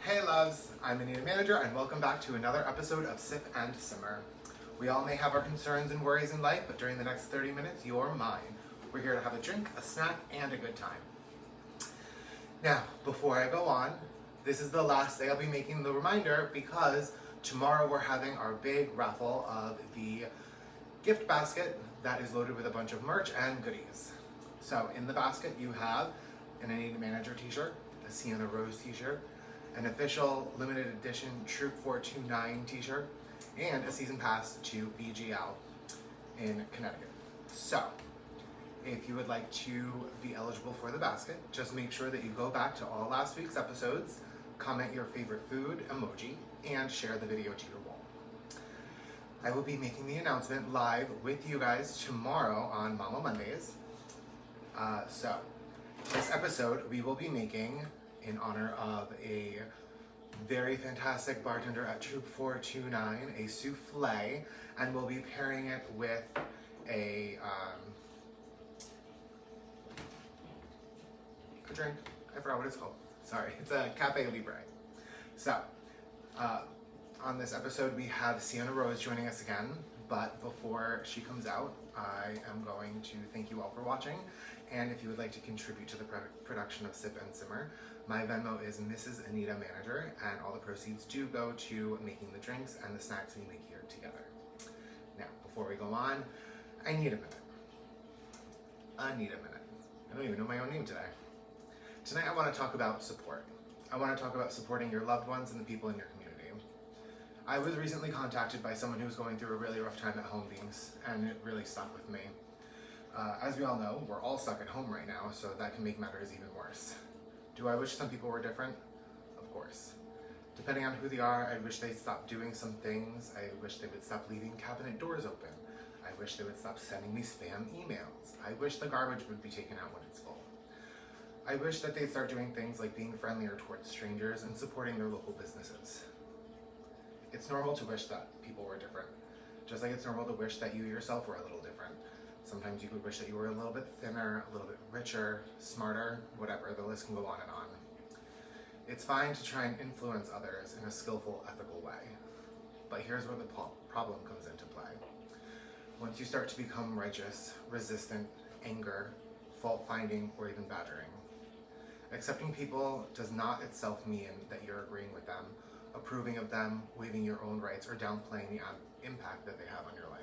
Hey loves, I'm Anita Manager and welcome back to another episode of Sip and Simmer. We all may have our concerns and worries in life, but during the next 30 minutes, you're mine. We're here to have a drink, a snack, and a good time. Now, before I go on, this is the last day I'll be making the reminder because tomorrow we're having our big raffle of the gift basket that is loaded with a bunch of merch and goodies. So in the basket you have an Anita Manager t-shirt, a Sienna Rose t-shirt, an official limited edition Troop 429 t-shirt, and a season pass to VGL in Connecticut. So, if you would like to be eligible for the basket, just make sure that you go back to all last week's episodes, comment your favorite food emoji, and share the video to your wall. I will be making the announcement live with you guys tomorrow on Mama Mondays. So, this episode we will be making in honor of a very fantastic bartender at Troop 429, a souffle, and we'll be pairing it with a drink. I forgot what it's called. Sorry, it's a Cafe Libre. So, on this episode we have Sienna Rose joining us again, but before she comes out, I am going to thank you all for watching, and if you would like to contribute to the production of Sip and Simmer, my Venmo is Mrs. Anita Manager, and all the proceeds do go to making the drinks and the snacks we make here together. Now, before we go on, I need a minute. I need a minute. I don't even know my own name today. Tonight I want to talk about support. I want to talk about supporting your loved ones and the people in your community. I was recently contacted by someone who was going through a really rough time at home beings, and it really stuck with me. As we all know, we're all stuck at home right now, so that can make matters even worse. Do I wish some people were different? Of course. Depending on who they are, I wish they'd stop doing some things. I wish they would stop leaving cabinet doors open. I wish they would stop sending me spam emails. I wish the garbage would be taken out when it's full. I wish that they'd start doing things like being friendlier towards strangers and supporting their local businesses. It's normal to wish that people were different, just like it's normal to wish that you yourself were a little different. Sometimes you could wish that you were a little bit thinner, a little bit richer, smarter, whatever, the list can go on and on. It's fine to try and influence others in a skillful, ethical way. But here's where the problem comes into play. Once you start to become righteous, resistant, anger, fault-finding, or even badgering. Accepting people does not itself mean that you're agreeing with them, approving of them, waiving your own rights, or downplaying the impact that they have on your life.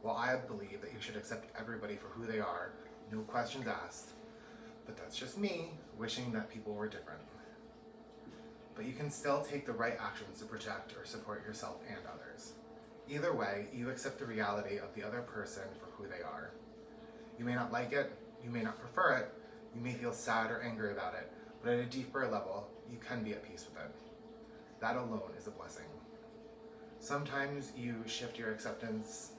While I believe that you should accept everybody for who they are, no questions asked, but that's just me wishing that people were different. But you can still take the right actions to protect or support yourself and others. Either way, you accept the reality of the other person for who they are. You may not like it, you may not prefer it, you may feel sad or angry about it, but at a deeper level, you can be at peace with it. That alone is a blessing. Sometimes you can shift your acceptance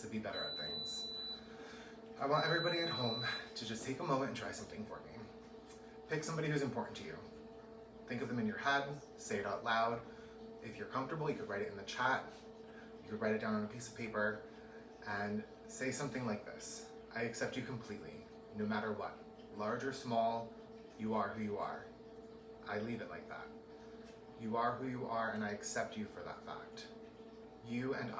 to be better at things. I want everybody at home to just take a moment and try something for me. Pick somebody who's important to you. Think of them in your head, say it out loud. If you're comfortable, you could write it in the chat. You could write it down on a piece of paper and say something like this. I accept you completely, no matter what. Large or small, you are who you are. I leave it like that. You are who you are, and I accept you for that fact. You and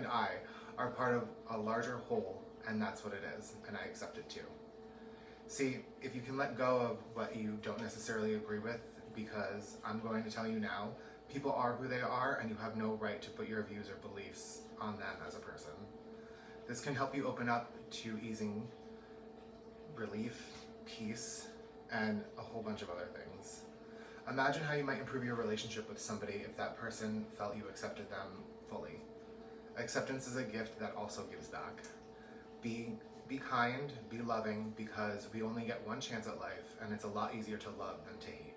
I are part of a larger whole, and that's what it is, and I accept it too. See, if you can let go of what you don't necessarily agree with, because I'm going to tell you now, people are who they are, and you have no right to put your views or beliefs on them as a person. This can help you open up to easing relief, peace, and a whole bunch of other things. Imagine how you might improve your relationship with somebody if that person felt you accepted them fully. Acceptance is a gift that also gives back. Be kind, be loving, because we only get one chance at life, and it's a lot easier to love than to hate.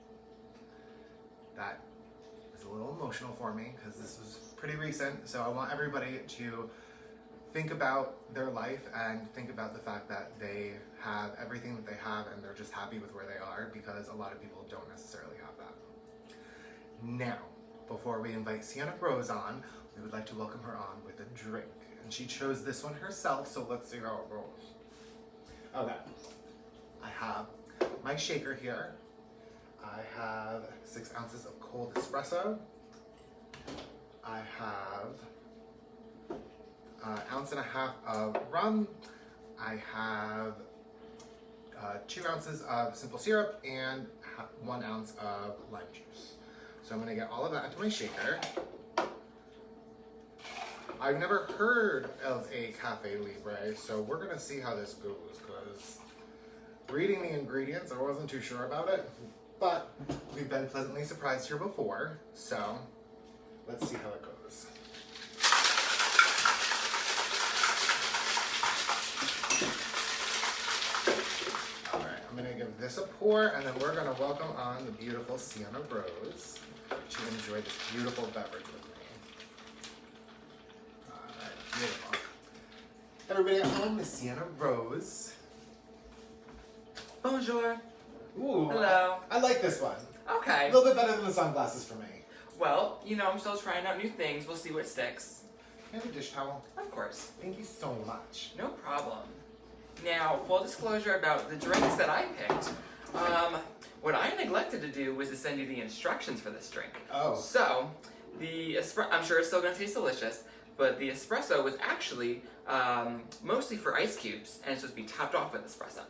That is a little emotional for me, because this was pretty recent, so I want everybody to think about their life and think about the fact that they have everything that they have and they're just happy with where they are, because a lot of people don't necessarily have that. Now, before we invite Sienna Rose on, we would like to welcome her on with a drink. And she chose this one herself, so let's see how it goes. Okay, I have my shaker here. I have 6 ounces of cold espresso. I have an ounce and a half of rum. I have 2 ounces of simple syrup and 1 ounce of lime juice. So I'm gonna get all of that into my shaker. I've never heard of a Cafe Libre, so we're gonna see how this goes, because reading the ingredients, I wasn't too sure about it, but we've been pleasantly surprised here before, so let's see how it goes. All right, I'm gonna give this a pour, and then we're gonna welcome on the beautiful Sienna Rose to enjoy this beautiful beverage with me. All right, beautiful. Everybody at home, Miss Sienna Rose. Bonjour. Ooh, Hello. I like this one. Okay. A little bit better than the sunglasses for me. Well, you know, I'm still trying out new things. We'll see what sticks. Can I have a dish towel? Of course. Thank you so much. No problem. Now, full disclosure about the drinks that I picked. What I neglected to do was to send you the instructions for this drink. Oh. So, I'm sure it's still going to taste delicious, but the espresso was actually mostly for ice cubes, and it's supposed to be topped off with espresso.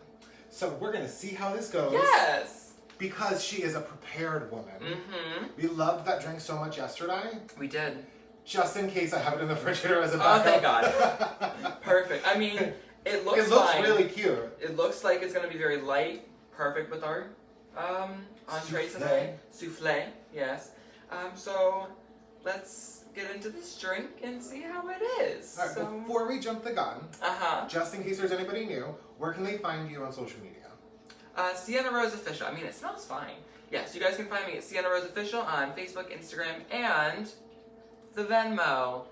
So we're gonna see how this goes. Yes! Because she is a prepared woman. Mm-hmm. We loved that drink so much yesterday. We did. Just in case I have it in the refrigerator as a Oh, backup. thank God. Perfect. I mean, it looks It looks fine. really cute. It looks like it's going to be very light, perfect with our entree today. Souffle, yes. So let's get into this drink and see how it is. All right, before we jump the gun, just in case there's anybody new, where can they find you on social media? Sienna Rose Official. I mean, it smells fine. Yes, you guys can find me at Sienna Rose Official on Facebook, Instagram, and the Venmo.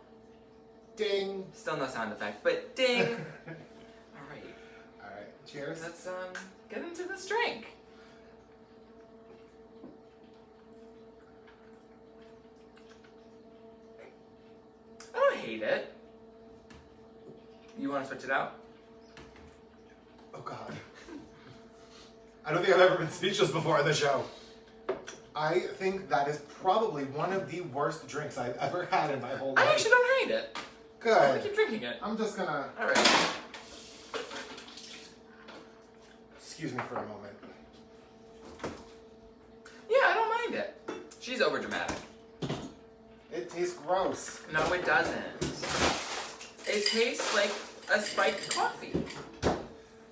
Ding. Still no sound effect, but ding. All right. All right. Cheers. Let's get into this drink. I don't hate it. You want to switch it out? Oh God. I don't think I've ever been speechless before on the show. I think that is probably one of the worst drinks I've ever had in my whole life. I actually don't hate it. Good. I'm gonna keep drinking it. I'm just gonna... All right. Excuse me for a moment. Yeah, I don't mind it. She's overdramatic. It tastes gross. No, it doesn't. It tastes like a spiked coffee.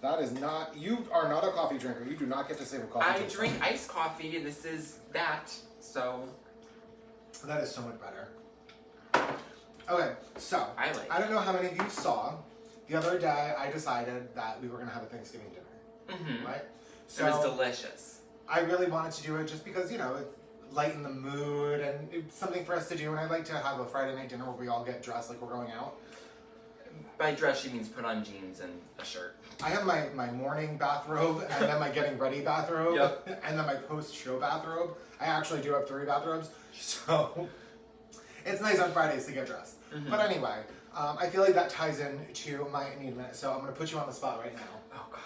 That is not... You are not a coffee drinker. You do not get to say what coffee I tastes drink like. iced coffee, and this is that, so... That is so much better. Okay, so... I don't know how many of you saw. The other day, I decided that we were going to have a Thanksgiving dinner. Mm-hmm. Right? So it was delicious. I really wanted to do it just because, you know, it's lighten the mood and it's something for us to do. And I like to have a Friday night dinner where we all get dressed like we're going out. By dress, she means put on jeans and a shirt. I have my morning bathrobe and then my getting ready bathrobe and then my post-show bathrobe. I actually do have 3 bathrobes, so it's nice on Fridays to get dressed. Mm-hmm. But anyway, I feel like that ties in to my Anita Minute, so I'm going to put you on the spot right now. Oh, God.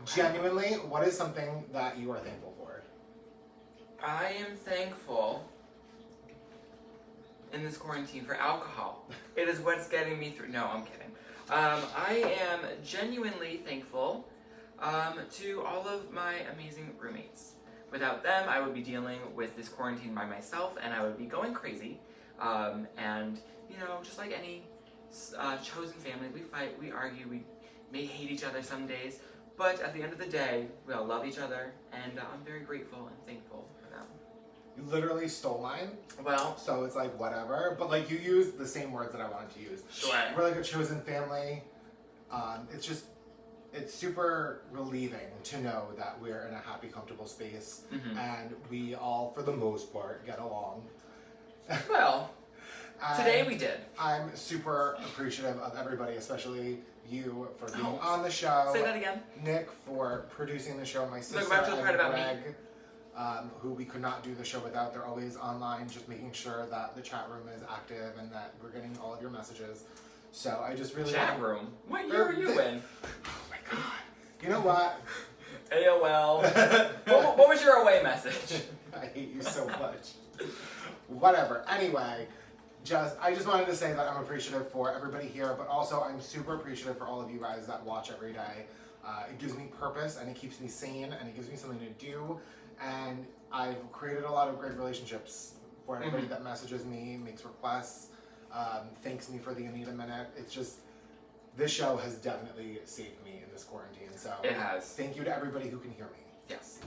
Okay. Genuinely, what is something that you are thankful for? I am thankful in this quarantine for alcohol. It is what's getting me through. No, I'm kidding. I am genuinely thankful to all of my amazing roommates. Without them, I would be dealing with this quarantine by myself, and I would be going crazy. And, you know, just like any chosen family, we fight, we argue, we may hate each other some days, but at the end of the day, we all love each other, and I'm very grateful and thankful for them. You literally stole mine. Well, so it's like whatever, but like you used the same words that I wanted to use. Sure. We're like a chosen family. It's super relieving to know that we're in a happy, comfortable space, and we all, for the most part, get along. Well, today we did. I'm super appreciative of everybody, especially you for being on the show. Say that again. Nick for producing the show. My sister Look back to the part about Greg, me. Who we could not do the show without. They're always online, just making sure that the chat room is active and that we're getting all of your messages. So I just really chat room. What year are you in? Oh my God! You know what? AOL. What was your away message? I hate you so much. Whatever. Anyway, I just wanted to say that I'm appreciative for everybody here, but also I'm super appreciative for all of you guys that watch every day. It gives me purpose and it keeps me sane and it gives me something to do. And I've created a lot of great relationships for everybody that messages me, makes requests, thanks me for the Anita Minute. It's just, this show has definitely saved me in this quarantine. So it has. Thank you to everybody who can hear me. Yes.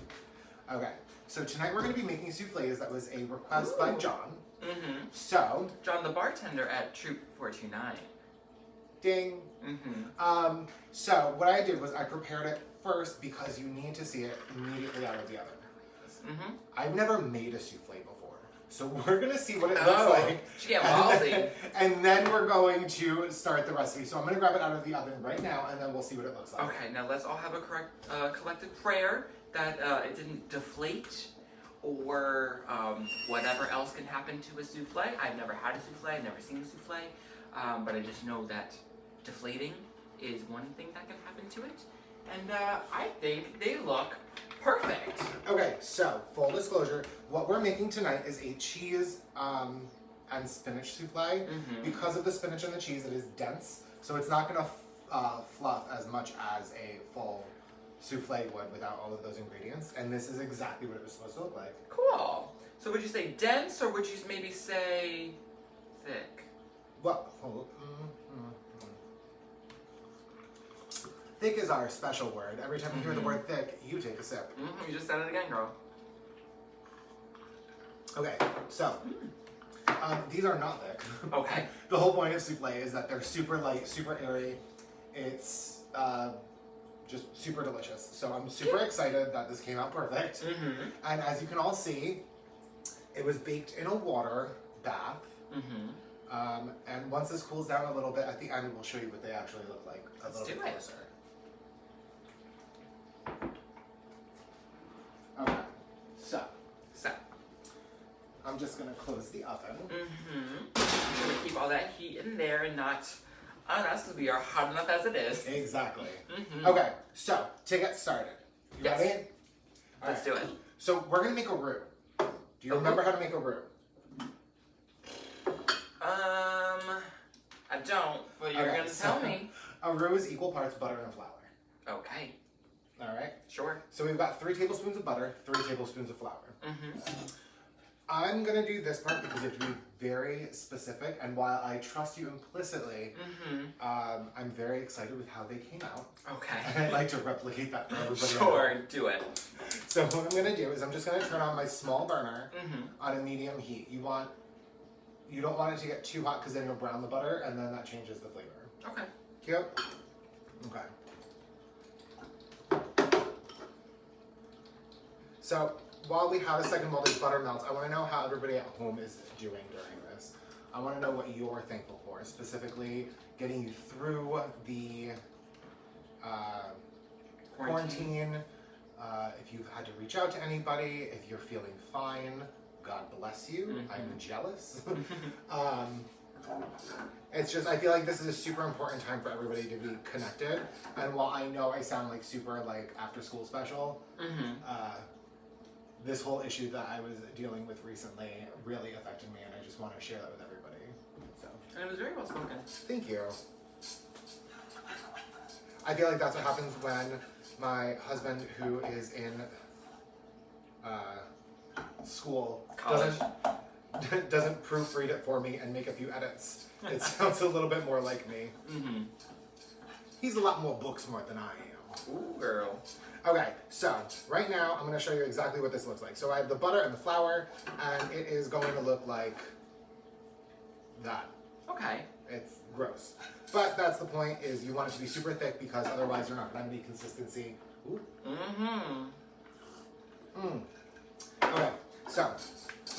Okay, so tonight we're going to be making souffles. That was a request by John. Mm-hmm. So, John, the bartender at Troop 429. ding. Mm-hmm. So what I did was I prepared it first because you need to see it immediately out of the oven. Mm-hmm. I've never made a souffle before, so we're gonna see what it looks like. She get ballsy. And then we're going to start the recipe. So I'm gonna grab it out of the oven right now, and then we'll see what it looks like. Okay, now let's all have a collective prayer that it didn't deflate or whatever else can happen to a souffle. I've never had a souffle. I've never seen a souffle, but I just know that deflating is one thing that can happen to it. And I think they look perfect. Okay, so full disclosure, what we're making tonight is a cheese and spinach souffle. Because of the spinach and the cheese, it is dense, so it's not gonna fluff as much as a full souffle would without all of those ingredients. And this is exactly what it was supposed to look like. Cool. So would you say dense, or would you maybe say thick? Well, thick is our special word. Every time you hear the word thick, you take a sip. You just said it again, girl. Okay, so these are not thick. Okay. The whole point of souffle is that they're super light, super airy. It's just super delicious. So I'm super excited that this came out perfect. And as you can all see, it was baked in a water bath. And once this cools down a little bit, at the end we'll show you what they actually look like a little bit closer. Okay, so I'm just gonna close the oven. I'm gonna keep all that heat in there and not on us because we are hot enough as it is. Exactly. Okay, so to get started, you ready? Let's do it. So we're gonna make a roux. Do you remember how to make a roux? I don't, but you're gonna tell me. A roux is equal parts butter and flour. Okay. All right. Sure. So we've got 3 tablespoons of butter, 3 tablespoons of flour. I'm gonna do this part because you have to be very specific, and while I trust you implicitly, I'm very excited with how they came out. Okay. And I'd like to replicate that for everybody. Sure, do it. So what I'm gonna do is I'm just gonna turn on my small burner on a medium heat. You don't want it to get too hot because then you'll brown the butter, and then that changes the flavor. Okay. Cute? Okay. So while we have a second while this butter melts, I want to know how everybody at home is doing during this. I want to know what you're thankful for, specifically getting you through the quarantine. If you've had to reach out to anybody, if you're feeling fine, God bless you. I'm jealous. It's just, I feel like this is a super important time for everybody to be connected. And while I know I sound like super like after school special, this whole issue that I was dealing with recently really affected me, and I just want to share that with everybody. So. And it was very well spoken. Thank you. I feel like that's what happens when my husband, who is in school, doesn't proofread it for me and make a few edits. It sounds a little bit more like me. He's a lot more book smart than I am. Ooh, girl. Okay, so right now I'm going to show you exactly what this looks like. So I have the butter and the flour, and it is going to look like that. Okay. It's gross. But that's the point, is you want it to be super thick because otherwise you're not going to have any consistency. Ooh. Okay, so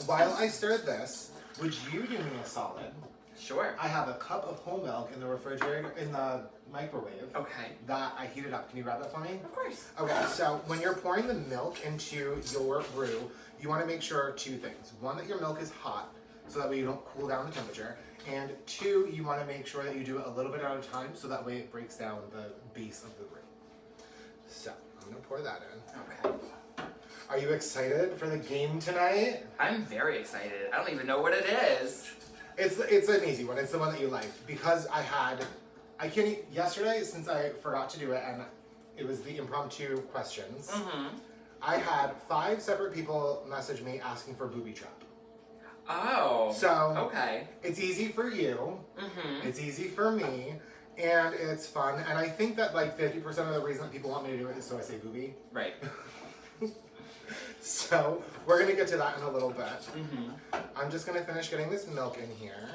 while I stir this, would you do me a solid? Sure. I have a cup of whole milk in the refrigerator, in the microwave. Okay. That I heated up. Can you grab that for me? Of course. Okay, so when you're pouring the milk into your roux, you want to make sure 2 things. 1, that your milk is hot, so that way you don't cool down the temperature. And 2, you want to make sure that you do it a little bit at a time, so that way it breaks down the base of the roux. So, I'm I'm gonna pour that in. Okay. Are you excited for the game tonight? I'm very excited. I don't even know what it is. It's an easy one. It's the one that you liked because yesterday, since I forgot to do it and it was the impromptu questions, I had 5 separate people message me asking for booby trap. Oh. So, okay. It's easy for you, it's easy for me, and it's fun. And I think that like 50% of the reason that people want me to do it is so I say booby. Right. So, we're gonna get to that in a little bit. I'm just gonna finish getting this milk in here.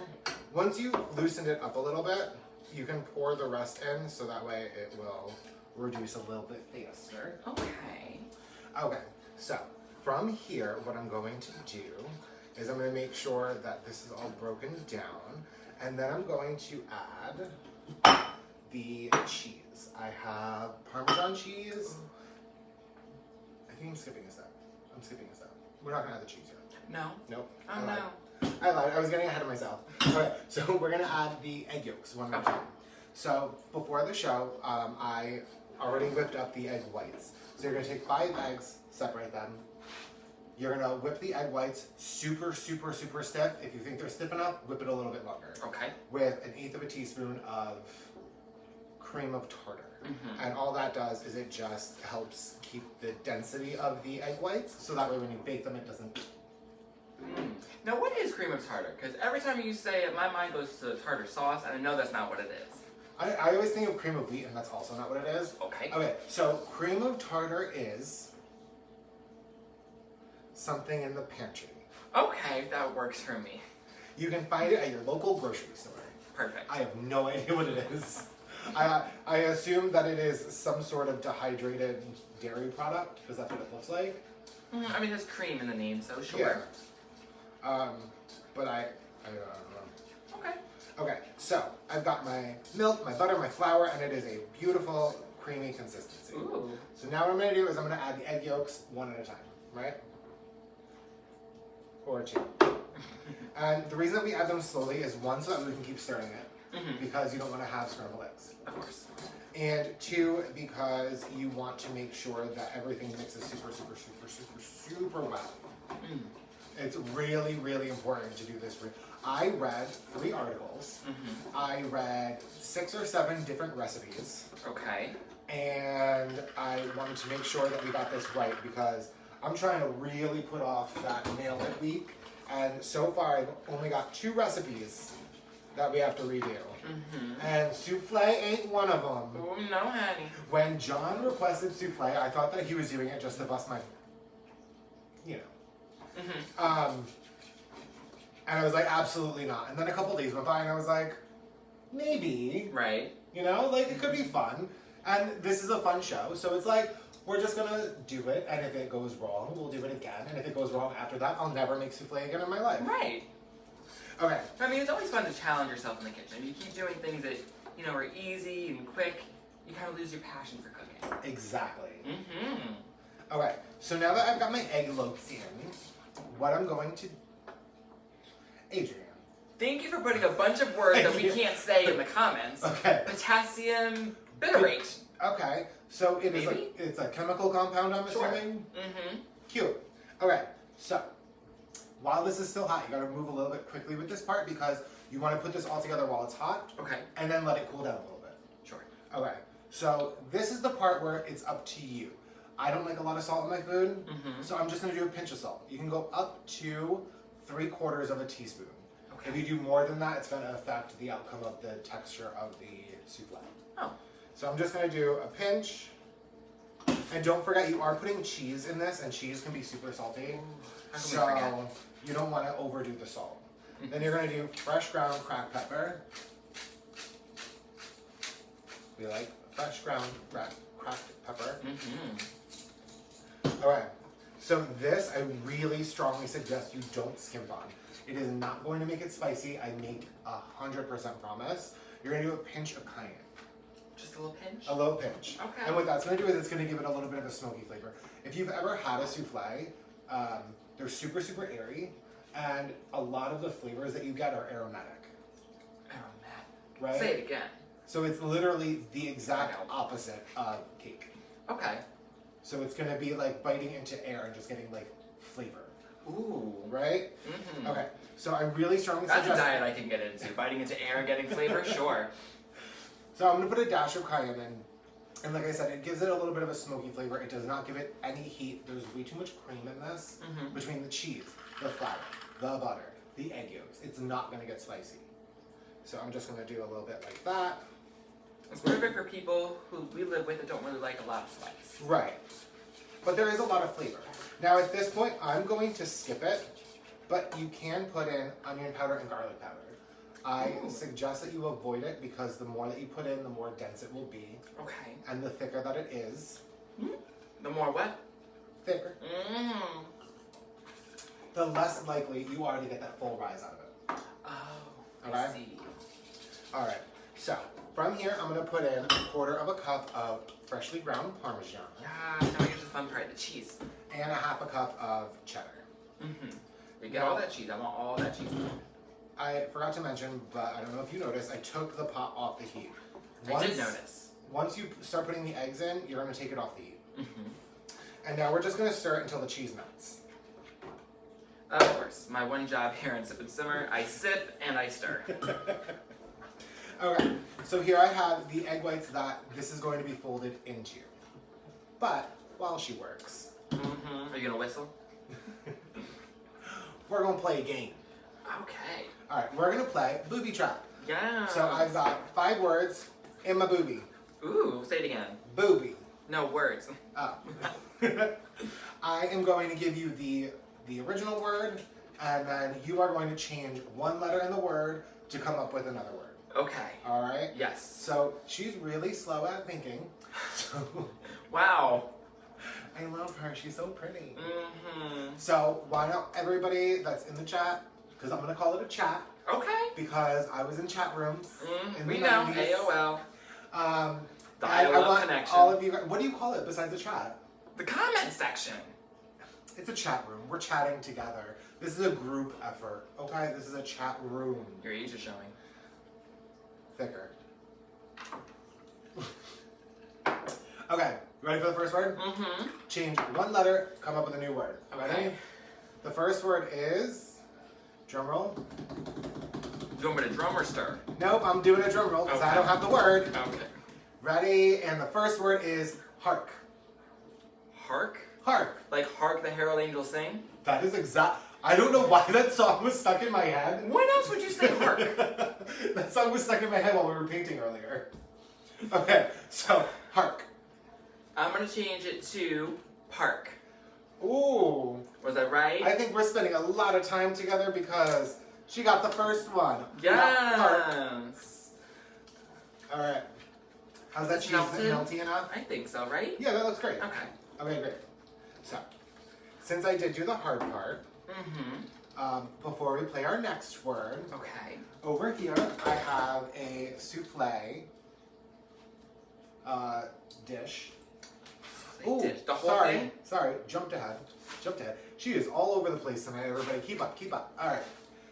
Once you loosened it up a little bit, you can pour the rest in so that way it will reduce a little bit faster. Okay. Okay, so from here, what I'm going to do is I'm going to make sure that this is all broken down, and then I'm going to add the cheese. I have Parmesan cheese. I think I'm skipping a step. We're not going to add the cheese yet. No. Nope. Oh, I lied. no. I lied. I was getting ahead of myself. Okay, so we're going to add the egg yolks one more time. So before the show, I already whipped up the egg whites. So you're going to take 5 eggs, separate them. You're going to whip the egg whites super, super, super stiff. If you think they're stiff enough, whip it a little bit longer. Okay. With 1/8 of a teaspoon of cream of tartar. And all that does is it just helps keep the density of the egg whites, so that way when you bake them, it doesn't... Now, what is cream of tartar? Because every time you say it, my mind goes to tartar sauce, and I know that's not what it is. I always think of cream of wheat, and that's also not what it is. Okay. Okay, so cream of tartar is something in the pantry. Okay, that works for me. You can find it at your local grocery store. Perfect. I have no idea what it is. I assume that it is some sort of dehydrated dairy product, because that's what it looks like. I mean, there's cream in the name, so sure. Yeah. But I don't know. Okay. Okay, so I've got my milk, my butter, my flour, and it is a beautiful, creamy consistency. Ooh. So now what I'm going to do is I'm going to add the egg yolks one at a time, right? Or 2. And the reason that we add them slowly is 1, so that we can keep stirring it, because you don't want to have scrambled eggs. Of course. And 2, because you want to make sure that everything mixes super, super, super, super, super well. It's really, really important to do this. I read 3 articles. I read 6 or 7 different recipes. Okay. And I wanted to make sure that we got this right because I'm trying to really put off that nail it week. And so far, I've only got 2 recipes that we have to redo. And souffle ain't one of them. Oh, no, honey. When John requested souffle, I thought that he was doing it just to bust my, you know. And I was like, absolutely not. And then a couple days went by and I was like, maybe. Right. You know, like it could be fun. And this is a fun show. So it's like, we're just gonna do it. And if it goes wrong, we'll do it again. And if it goes wrong after that, I'll never make souffle again in my life. Right. Okay. I mean, it's always fun to challenge yourself in the kitchen. If you keep doing things that, you know, are easy and quick, you kind of lose your passion for cooking. Exactly. Okay, so now that I've got my egg yolks in, what I'm going to... Adrian. Thank you for putting a bunch of words that we can't say in the comments. Okay. Potassium bitarate. Okay, so it is it's a chemical compound, I'm assuming? Cute. Okay, so while this is still hot, you gotta move a little bit quickly with this part because you want to put this all together while it's hot. Okay. And then let it cool down a little bit. Sure. Okay, so this is the part where it's up to you. I don't like a lot of salt in my food, so I'm just gonna do a pinch of salt. You can go up to 3/4 of a teaspoon. Okay. If you do more than that, it's gonna affect the outcome of the texture of the souffle. Oh. So I'm just gonna do a pinch. And don't forget, you are putting cheese in this, and cheese can be super salty. So you don't want to overdo the salt. Then you're going to do fresh ground cracked pepper. We like fresh ground cracked pepper. Alright, so this I really strongly suggest you don't skimp on. It is not going to make it spicy, I make 100% promise. You're going to do a pinch of cayenne. Just a little pinch? A little pinch. Okay. And what that's going to do is it's going to give it a little bit of a smoky flavor. If you've ever had a souffle, they're super, super airy, and a lot of the flavors that you get are aromatic. Aromatic. Right? Say it again. So it's literally the exact opposite of cake. Okay. So it's gonna be like biting into air and just getting like flavor. Ooh. Right? Mm-hmm. Okay. So I really strongly That's suggest... a diet I can get into. Biting into air and getting flavor? Sure. So I'm gonna put a dash of cayenne in. And like I said, it gives it a little bit of a smoky flavor. It does not give it any heat. There's way too much cream in this between the cheese, the flour, the butter, the egg yolks. It's not gonna get spicy. So I'm just gonna do a little bit like that. It's perfect for people who we live with that don't really like a lot of spice. Right. But there is a lot of flavor. Now at this point, I'm going to skip it, but you can put in onion powder and garlic powder. I suggest that you avoid it because the more that you put in, the more dense it will be. Okay. And the thicker that it is. The more what? Thicker. The less likely you are to get that full rise out of it. Oh, Okay? I see. Alright, so from here I'm going to put in 1/4 of a cup of freshly ground Parmesan. Yeah, now here's the fun part, the cheese. And 1/2 cup of cheddar. We get all that cheese. I want all that cheese. I forgot to mention, but I don't know if you noticed, I took the pot off the heat. I did notice. Once you start putting the eggs in, you're going to take it off the heat. And now we're just going to stir it until the cheese melts. Of course, my one job here in Sip and Simmer, I sip and I stir. Okay, so here I have the egg whites that this is going to be folded into. But while she works, Are you gonna whistle? we're going to play a game. Okay. Alright, we're going to play Booby Trap. Yeah. So I've got 5 words in my booby. Ooh, say it again. Booby. No words. Oh. I am going to give you the original word, and then you are going to change one letter in the word to come up with another word. Okay. Alright? Yes. So she's really slow at thinking. So Wow. I love her. She's so pretty. Mm-hmm. So why don't everybody that's in the chat, because I'm going to call it a chat, Okay. because I was in chat rooms in We the know. 90s. AOL. The I IOL want connection. all of you guys, what do you call it besides a chat? The comment section. It's a chat room. We're chatting together. This is a group effort, okay? This is a chat room. Your age is showing. Thicker. Okay, ready for the first word? Change one letter, come up with a new word. Okay. Ready? The first word is, drum roll. Do you want me to drum or stir? Nope, I'm doing a drum roll because I Okay. don't have the word. Okay. Ready? And the first word is hark. Hark? Hark. Like Hark the Herald Angels Sing? That is exact. I don't know why that song was stuck in my head. When else would you say hark? That song was stuck in my head while we were painting earlier. Okay, so hark. I'm gonna change it to park. Ooh. Was that right? I think we're spending a lot of time together because she got the first one. We got hark. Yes. All right. How's that It's cheese melted? melty enough? I think so, right? Yeah, that looks great. Okay. Okay, great. So, since I did do the hard part, before we play our next word, Okay. over here I have a souffle dish. Ooh, Dish. The whole sorry, thing? sorry, jumped ahead. She is all over the place tonight, everybody. Keep up, keep up. All right.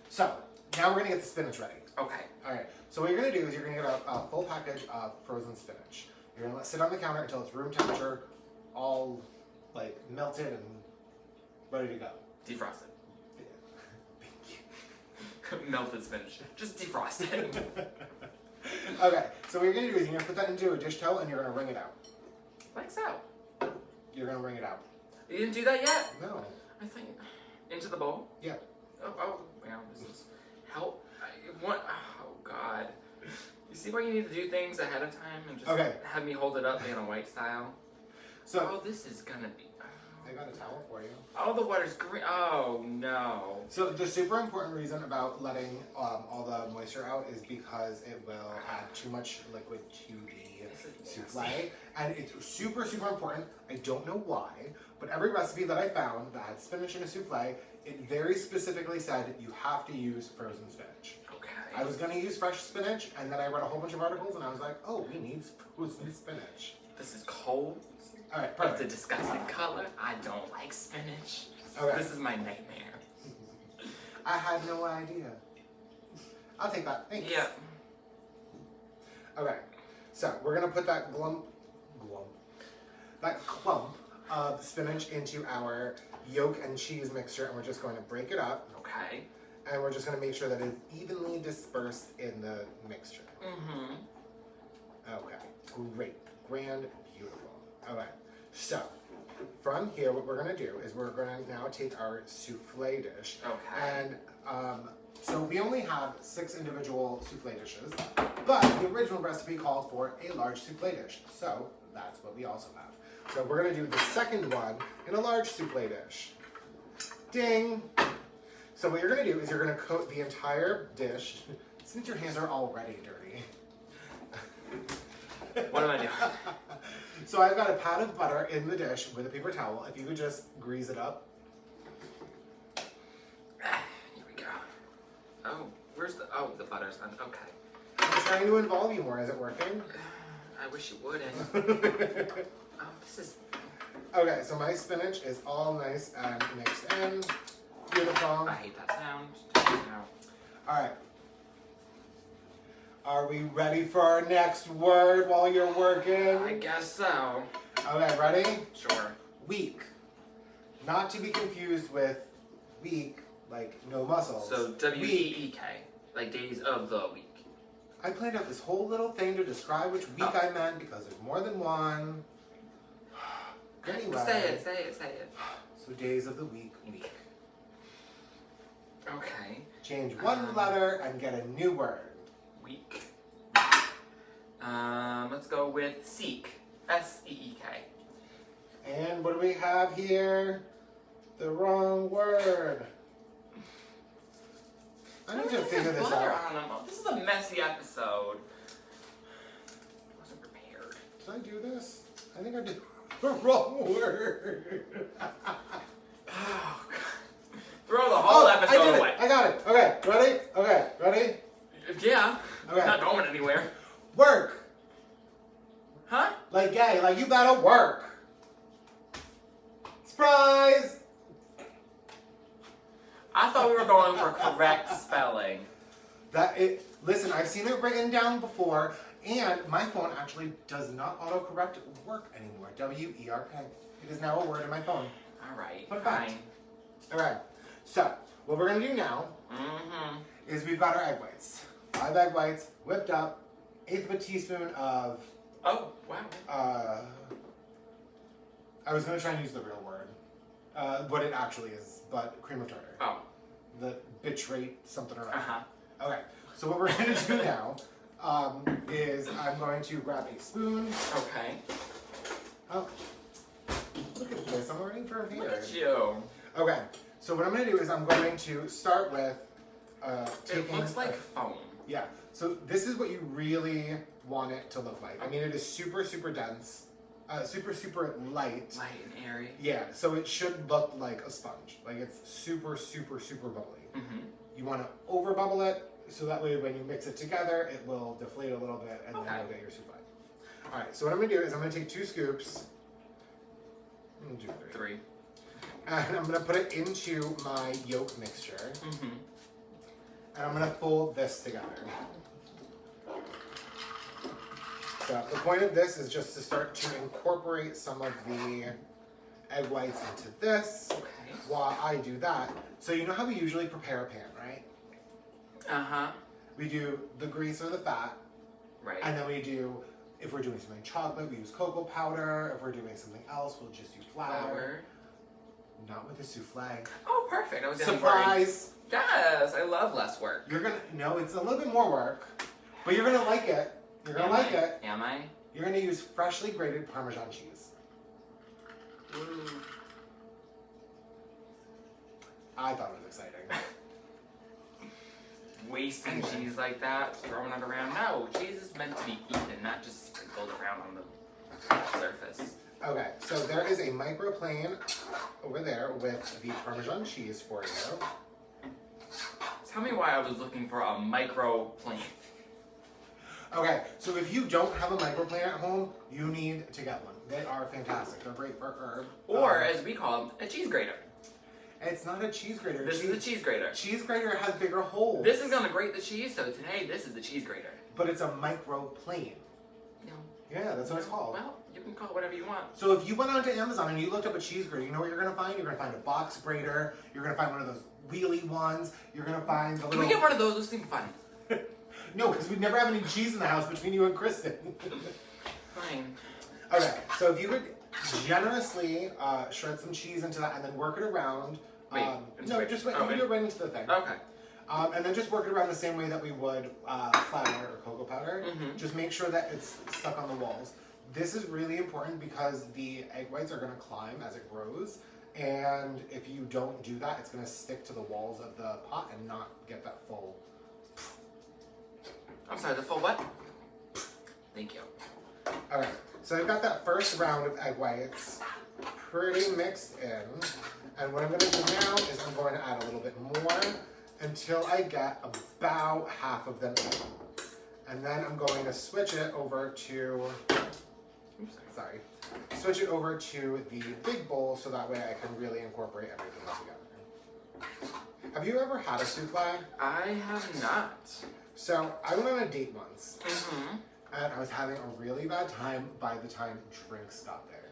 So, now we're going to get the spinach ready. Okay. All right. So what you're going to do is you're going to get a full package of frozen spinach. You're going to let it sit on the counter until it's room temperature, all like melted and ready to go. Defrosted. Thank Melted spinach. Just defrost it. you. Okay. So what you're going to do is you're going to put that into a dish towel and you're going to wring it out. Like so. You're going to wring it out. You didn't do that yet? No. I think. Into the bowl? Yeah. Oh, wow. This is help. What? Oh, God. You see why you need to do things ahead of time and just have me hold it up in a white style? So Oh, this is gonna be. I got a towel for you. Oh, the water's green. Oh, no. So the super important reason about letting all the moisture out is because it will add too much liquid to the souffle. And it's super, super important. I don't know why, but every recipe that I found that had spinach in a souffle, it very specifically said you have to use frozen spinach. Okay. I was going to use fresh spinach, and then I read a whole bunch of articles, and I was like, oh, we need frozen spinach. This is cold. All right, It's perfect. a disgusting color. I don't like spinach. Okay. This is my nightmare. I had no idea. I'll take that. Thanks. Yeah. Okay, so we're gonna put that clump of spinach into our yolk and cheese mixture, and we're just going to break it up. Okay. And we're just going to make sure that it's evenly dispersed in the mixture. Mm-hmm. Okay, great, grand, beautiful. Okay, so from here, what we're going to do is we're going to now take our souffle dish. Okay. And so we only have 6 individual souffle dishes, but the original recipe called for a large souffle dish. So that's what we also have. So we're going to do the second one in a large souffle dish. Ding! So what you're going to do is you're going to coat the entire dish, since your hands are already dirty. What am I doing? So I've got a pat of butter in the dish with a paper towel. If you could just grease it up. Here we go. Oh, the butter's on. Okay. I'm trying to involve you more. Is it working? I wish you wouldn't. Oh, this is... Okay, so my spinach is all nice and mixed in. Beautiful. I hate that sound. No. Alright. Are we ready for our next word while you're working? I guess so. Okay, ready? Sure. Week. Not to be confused with week, like no muscles. So W-E-E-K, like days of the week. I planned out this whole little thing to describe which week I meant because there's more than one. Anyway. Say it. So days of the week. Okay. Change one letter and get a new word. Week. Let's go with seek. S-E-E-K. And what do we have here? The wrong word. I need to figure this out. This is a messy episode. I wasn't prepared. Did I do this? I think I did the wrong word. Oh, God. Throw the whole episode away. I got it. Okay, ready? Okay, ready? Yeah. Okay. Not going anywhere. Work. Huh? Like gay, like you gotta work. Surprise! I thought we were going for correct spelling. Listen, I've seen it written down before, and my phone actually does not autocorrect work anymore. W-E-R-K. It is now a word in my phone. Alright, Put it fine. back. Alright, so what we're gonna do now is we've got our egg whites. 5 egg whites, whipped up, 1/8 of a teaspoon of... Oh, wow. I was gonna try and use the real word. What it actually is, but cream of tartar. Oh. The bitrate something or other. Uh-huh. Okay, so what we're going to do now is I'm going to grab a spoon. Okay. Oh, look at this, I'm learning from here. Look at you. Okay, so what I'm going to do is I'm going to start with taking... It looks like foam. Yeah, so this is what you really want it to look like. I mean, it is super, super dense. Super, super light. Light and airy. Yeah, so it should look like a sponge. Like it's super, super, super bubbly. Mm-hmm. You want to over bubble it, so that way when you mix it together, it will deflate a little bit and then you'll get your souffle. Alright, so what I'm going to do is I'm going to take 2 scoops. I'm going to do 3. And I'm going to put it into my yolk mixture. Mm-hmm. And I'm going to fold this together. So the point of this is just to start to incorporate some of the egg whites into this while I do that. So you know how we usually prepare a pan, right? Uh-huh. We do the grease or the fat. Right. And then we do, if we're doing something chocolate, we use cocoa powder. If we're doing something else, we'll just do flour. Not with a souffle. Oh, perfect. I was Surprise! Yes, I love less work. You're gonna, no, it's a little bit more work, but you're gonna like it. You're gonna like it. Am I? You're gonna use freshly grated Parmesan cheese. Ooh. I thought it was exciting. Wasting cheese like that, throwing it around. No, cheese is meant to be eaten, not just sprinkled around on the surface. Okay, so there is a microplane over there with the Parmesan cheese for you. Tell me why I was looking for a microplane. Okay, so if you don't have a microplane at home, you need to get one. They are fantastic. They're great for herb. Or, as we call them, a cheese grater. It's not a cheese grater. This is a cheese grater. Cheese grater has bigger holes. This is going to grate the cheese, so today this is the cheese grater. But it's a microplane. No. Yeah, that's what it's called. Well, You can call it whatever you want. So if you went onto Amazon and you looked up a cheese grater, you know what you're gonna find? You're gonna find a box grater. You're gonna find one of those wheelie ones. You're gonna find the Can little. we get one of those? Those seem fun. No, because we never have any cheese in the house between you and Kristen. Fine. Okay, so if you would generously shred some cheese into that and then work it around. Wait, no, just wait. oh, You can do it right into the thing. Okay. And then just work it around the same way that we would flour or cocoa powder. Mhm. Just make sure that it's stuck on the walls. This is really important because the egg whites are going to climb as it grows. And if you don't do that, it's going to stick to the walls of the pot and not get that full. I'm sorry, the full what? Thank you. Alright, so I've got that first round of egg whites pretty mixed in. And what I'm going to do now is I'm going to add a little bit more until I get about half of them in. And then I'm going to switch it over to, switch it over to the big bowl so that way I can really incorporate everything together. Have you ever had a souffle? I have not. So I went on a date once, Mm-hmm. and I was having a really bad time by the time drinks got there.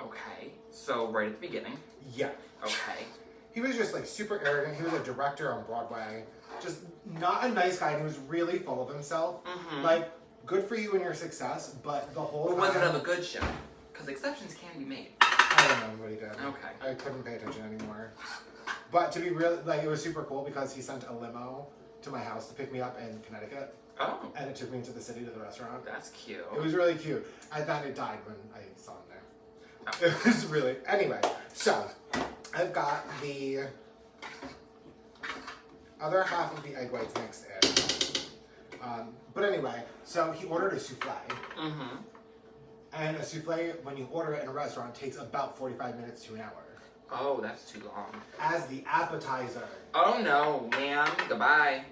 Okay. So right at the beginning. Yeah. Okay. He was just like super arrogant. He was a director on Broadway. Just not a nice guy. And he was really full of himself. Mm-hmm. Like, good for you and your success, but the whole Or time... was it of a good show? Because exceptions can be made. I don't know what he did. Okay. I couldn't pay attention anymore. But to be real, like, it was super cool because he sent a limo to my house to pick me up in Connecticut. Oh. And it took me into the city to the restaurant. That's cute. It was really cute. I thought it died when I saw him there. Oh. It was really... Anyway, so I've got the other half of the egg whites mixed in. But anyway, so he ordered a souffle. Mm-hmm. And a souffle, when you order it in a restaurant, takes about 45 minutes to an hour. Oh, that's too long. As the appetizer. Oh no, ma'am. Goodbye.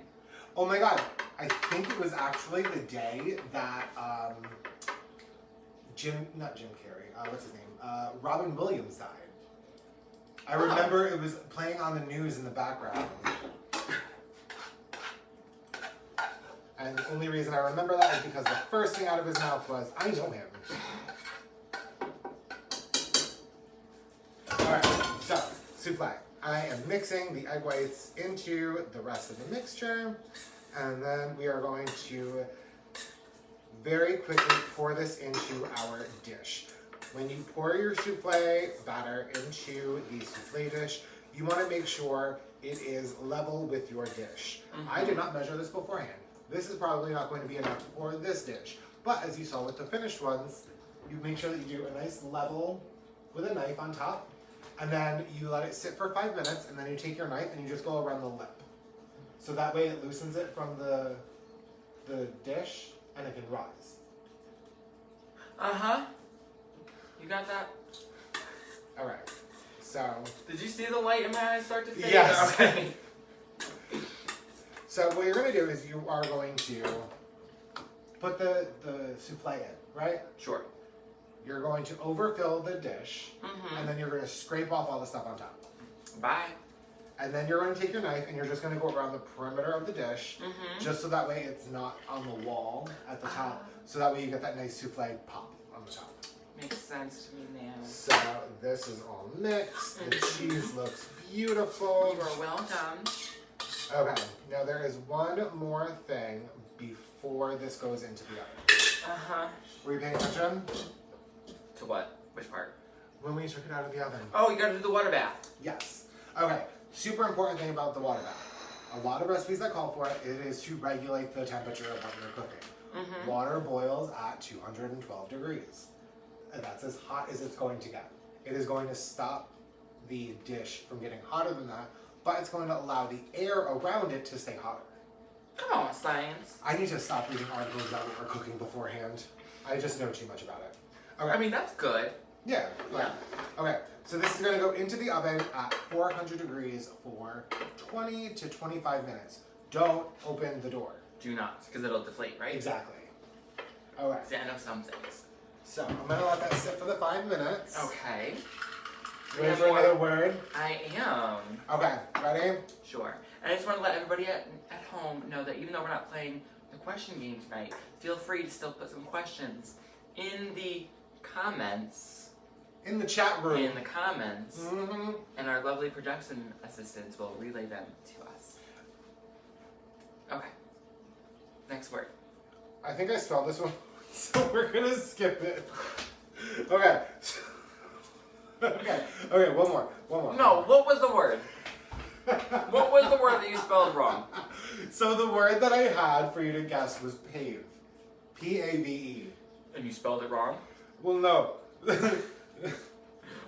Oh my god, I think it was actually the day that not Jim Carrey, what's his name? Robin Williams died. I remember it was playing on the news in the background. And the only reason I remember that is because the first thing out of his mouth was, I know him. Alright, so, souffle. I am mixing the egg whites into the rest of the mixture. And then we are going to very quickly pour this into our dish. When you pour your souffle batter into the souffle dish, you want to make sure it is level with your dish. Mm-hmm. I did not measure this beforehand. This is probably not going to be enough for this dish. But as you saw with the finished ones, you make sure that you do a nice level with a knife on top. And then you let it sit for 5 minutes, and then you take your knife and you just go around the lip. So that way it loosens it from the dish, and it can rise. Uh-huh. You got that? Alright, so... Did you see the light in my eyes start to fade? Yes. Okay. So what you're going to do is you are going to put the souffle in, right? Sure. You're going to overfill the dish, Mm-hmm. and then you're going to scrape off all the stuff on top. Bye. And then you're going to take your knife, and you're just going to go around the perimeter of the dish, Mm-hmm. just so that way it's not on the wall at the top, so that way you get that nice souffle pop on the top. Makes sense to me now. So this is all mixed. The cheese looks beautiful. You are well done. Okay, now there is one more thing before this goes into the oven. Uh-huh. Were you paying attention? To what? Which part? When we took it out of the oven. Oh, you gotta do the water bath. Yes. Okay, super important thing about the water bath. A lot of recipes that call for it, it is to regulate the temperature of what you're cooking. Mm-hmm. Water boils at 212 degrees. And that's as hot as it's going to get. It is going to stop the dish from getting hotter than that, but it's going to allow the air around it to stay hotter. Come on, science. I need to stop reading articles about what we're cooking beforehand. I just know too much about it. Okay. I mean, that's good. Yeah. Yeah. Okay, so this is going to go into the oven at 400 degrees for 20 to 25 minutes. Don't open the door. Do not, because it'll deflate, right? Exactly. Okay, See, I know some things. so I'm going to let that sit for the 5 minutes. Okay. Ready for another word? I am. Okay, ready? Sure. And I just want to let everybody at home know that even though we're not playing the question game tonight, feel free to still put some questions in the comments In the chat room. in the comments, Mm-hmm. and our lovely production assistants will relay them to us. Okay. Next word. I think I spelled this one, so we're gonna skip it. Okay. Okay, one more. No, what was the word? What was the word that you spelled wrong? So the word that I had for you to guess was pave. P-A-V-E. And you spelled it wrong? Well, no.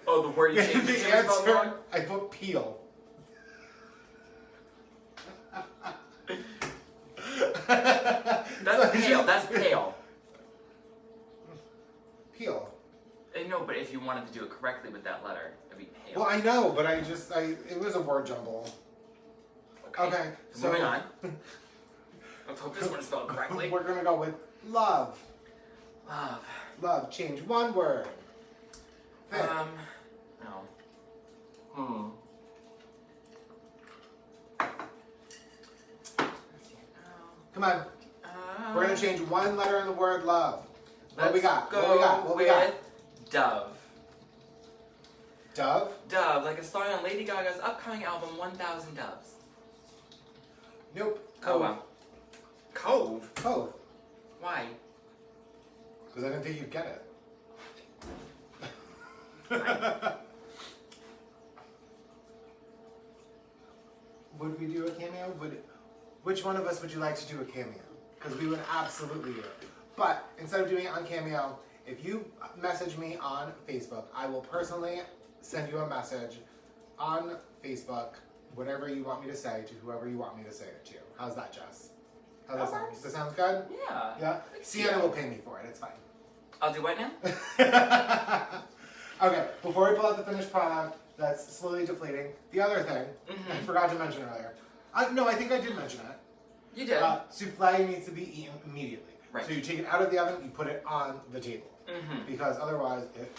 Oh, the word you changed it The to you spelled wrong? answer, I put peel. That's pale. That's pale. Peel. No, but if you wanted to do it correctly with that letter, it'd be pale. Well, I know, but it was a word jumble. Okay, so moving on. Let's hope this one is spelled correctly. We're gonna go with love. Love. Love. Change one word. Pick. No. Come on. We're gonna change one letter in the word love. What we got? Go What we got? What we got? with Dove. Dove? Dove, like a song on Lady Gaga's upcoming album, 1,000 Doves. Nope. Oh, wow. Cove? Cove. Why? Because I didn't think you'd get it. Would we do a cameo? Which one of us would you like to do a cameo? Because we would absolutely do it. But instead of doing it on Cameo, if you message me on Facebook, I will personally send you a message on Facebook, whatever you want me to say to whoever you want me to say it to. How's that, Jess? How's that sound? Does that sound good? Yeah. Yeah? Sienna will pay me for it. It's fine. I'll do what now? Okay, before we pull out the finished product that's slowly deflating, the other thing, I forgot to mention earlier. No, I think I did mention it. You did. Souffle needs to be eaten immediately. Right. So you take it out of the oven, you put it on the table. Because otherwise it...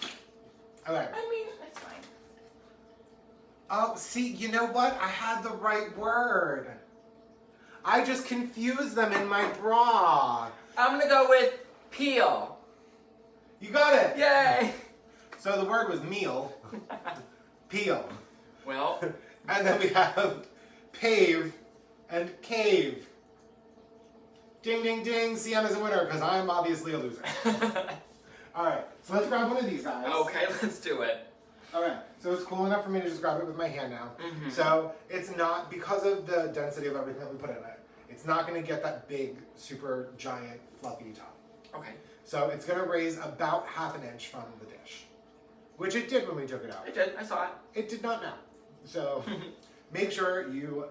Okay. I mean, it's fine. Oh, see, you know what? I had the right word. I just confused them in my bra. I'm gonna go with peel. You got it. Yay! So the word was meal. Peel. Well. And then we have pave and cave. Ding, ding, ding. Sienna's a winner because I'm obviously a loser. Alright, so let's grab one of these guys. Okay, let's do it. Alright, so it's cool enough for me to just grab it with my hand now. So it's not, because of the density of everything that we put in it, it's not going to get that big, super giant, fluffy top. Okay. So it's going to raise about ½ an inch from the dish. Which it did when we took it out. It did, I saw it. It did not now. So make sure you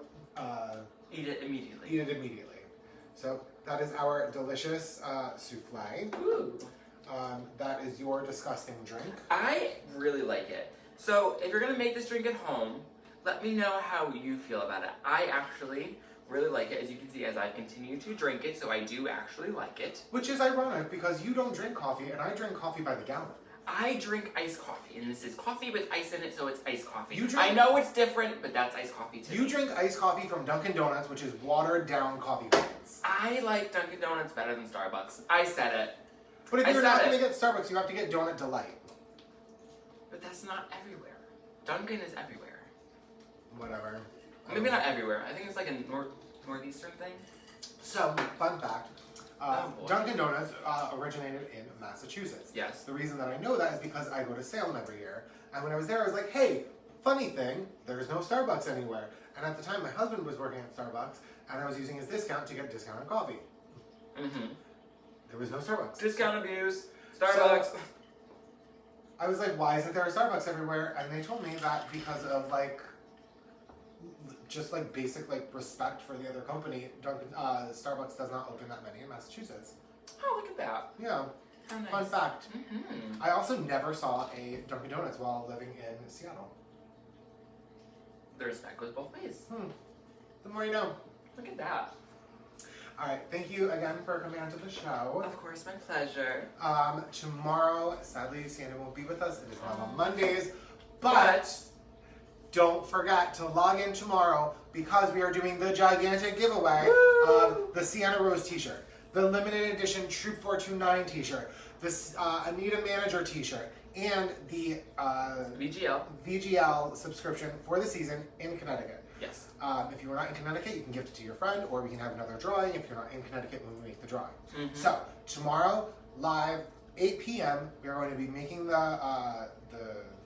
eat it immediately. eat it immediately. So that is our delicious souffle. Ooh. That is your disgusting drink. I really like it. So if you're gonna make this drink at home, let me know how you feel about it. I actually really like it, as you can see, as I continue to drink it, so I do actually like it. Which is ironic because you don't drink coffee and I drink coffee by the gallon. I drink iced coffee, and this is coffee with ice in it, so it's iced coffee. You drink- I know it's different, but that's iced coffee too. You drink iced coffee from Dunkin' Donuts, which is watered down coffee beans. I like Dunkin' Donuts better than Starbucks. I said it. But if I you're said not it. going to get Starbucks, you have to get Donut Delight. But that's not everywhere. Dunkin' is everywhere. Whatever. Maybe not everywhere. I think it's like a northeastern thing. So, fun fact. boy. Dunkin' Donuts originated in Massachusetts. Yes. The reason that I know that is because I go to Salem every year. And when I was there, I was like, hey, funny thing, there's no Starbucks anywhere. And at the time, my husband was working at Starbucks, and I was using his discount to get discounted coffee. There was no Starbucks. Discount abuse. Starbucks. So, I was like, why isn't there a Starbucks everywhere? And they told me that because of like, just like basic like respect for the other company, Starbucks does not open that many in Massachusetts. Oh, look at that. Yeah. How nice. Fun fact. I also never saw a Dunkin' Donuts while living in Seattle. The respect goes both ways. The more you know. Look at that. All right. Thank you again for coming onto the show. Of course, my pleasure. Tomorrow, sadly, Sienna won't be with us. It is now on Mondays, but don't forget to log in tomorrow because we are doing the gigantic giveaway of the Sienna Rose t-shirt, the limited edition Troop 429 t-shirt, this Anita Manager t-shirt, and the VGL subscription for the season in Connecticut. Yes. If you are not in Connecticut, you can gift it to your friend, or we can have another drawing if you're not in Connecticut when we make the drawing. Mm-hmm. So, tomorrow, live, 8 p.m., we are going to be making the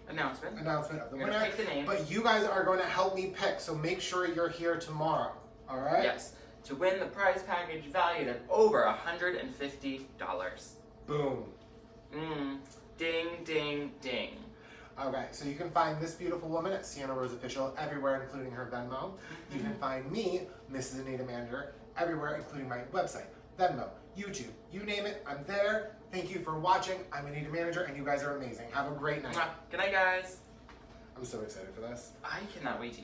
announcement of the winner. Pick the name. But you guys are going to help me pick, so make sure you're here tomorrow. All right? Yes. To win the prize package valued at over $150. Boom. Ding, ding, ding. Okay, so you can find this beautiful woman at Sienna Rose Official everywhere, including her Venmo. You can find me, Mrs. Anita Manager, everywhere, including my website, Venmo, YouTube, you name it, I'm there. Thank you for watching. I'm Anita Manager, and you guys are amazing. Have a great night. Good night, guys. I'm so excited for this. I cannot wait to eat.